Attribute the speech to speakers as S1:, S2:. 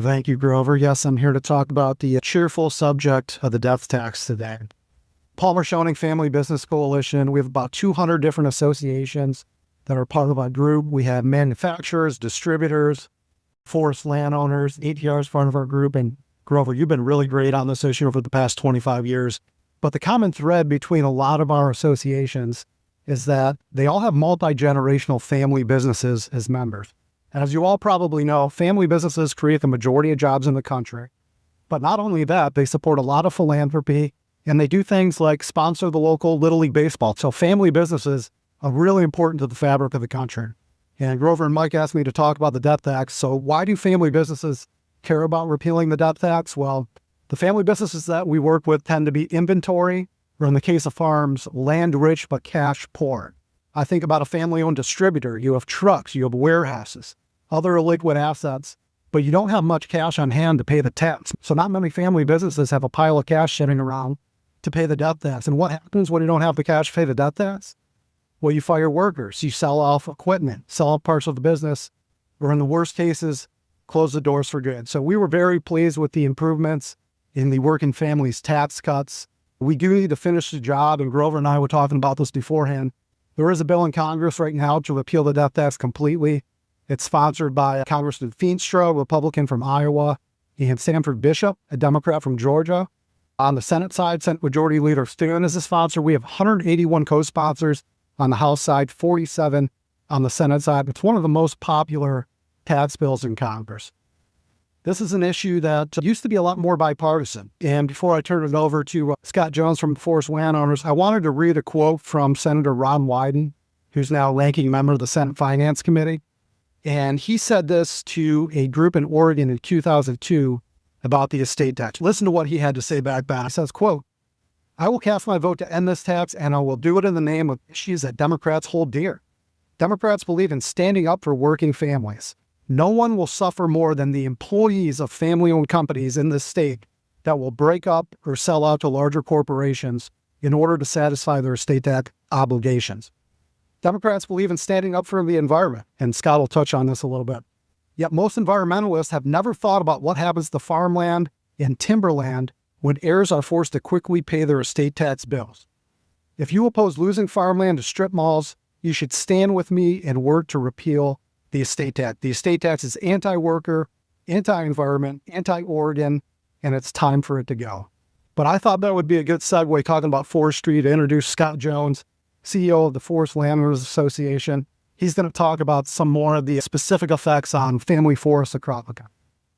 S1: Thank you, Grover. Yes, I'm here to talk about the cheerful subject of the death tax today. Palmer Schoening Family Business Coalition, we have about 200 different associations that are part of our group. We have manufacturers, distributors, forest landowners, ATRs part of our group. And Grover, you've been really great on this issue over the past 25 years. But the common thread between a lot of our associations is that they all have multi-generational family businesses as members. And as you all probably know, family businesses create the majority of jobs in the country. But not only that, they support a lot of philanthropy, and they do things like sponsor the local Little League Baseball. So family businesses are really important to the fabric of the country. And Grover and Mike asked me to talk about the death tax. So why do family businesses care about repealing the death tax? Well, the family businesses that we work with tend to be inventory, or in the case of farms, land rich but cash poor. I think about a family-owned distributor. You have trucks, you have warehouses, other liquid assets, but you don't have much cash on hand to pay the tax. So not many family businesses have a pile of cash sitting around to pay the death tax. And what happens when you don't have the cash to pay the death tax? Well, you fire workers, you sell off equipment, sell off parts of the business, or in the worst cases, close the doors for good. So we were very pleased with the improvements in the working families tax cuts. We do need to finish the job, and Grover and I were talking about this beforehand. There is a bill in Congress right now to repeal the death tax completely. It's sponsored by Congressman Feenstra, a Republican from Iowa, and Sanford Bishop, a Democrat from Georgia. On the Senate side, Senate Majority Leader Schoening is a sponsor. We have 181 co-sponsors on the House side, 47 on the Senate side. It's one of the most popular tax bills in Congress. This is an issue that used to be a lot more bipartisan. And before I turn it over to Scott Jones from Forest Landowners, I wanted to read a quote from Senator Ron Wyden, who's now ranking member of the Senate Finance Committee. And he said this to a group in Oregon in 2002 about the estate tax. Listen to what he had to say back then. He says, quote, "I will cast my vote to end this tax, and I will do it in the name of issues that Democrats hold dear. Democrats believe in standing up for working families. No one will suffer more than the employees of family-owned companies in this state that will break up or sell out to larger corporations in order to satisfy their estate tax obligations. Democrats believe in standing up for the environment," and Scott will touch on this a little bit. "Yet most environmentalists have never thought about what happens to farmland and timberland when heirs are forced to quickly pay their estate tax bills. If you oppose losing farmland to strip malls, you should stand with me and work to repeal the estate tax. The estate tax is anti-worker, anti-environment, anti-Oregon, and it's time for it to go." But I thought that would be a good segue talking about forestry to introduce Scott Jones, CEO of the Forest Landowners Association. He's going to talk about some more of the specific effects on family forests across the country.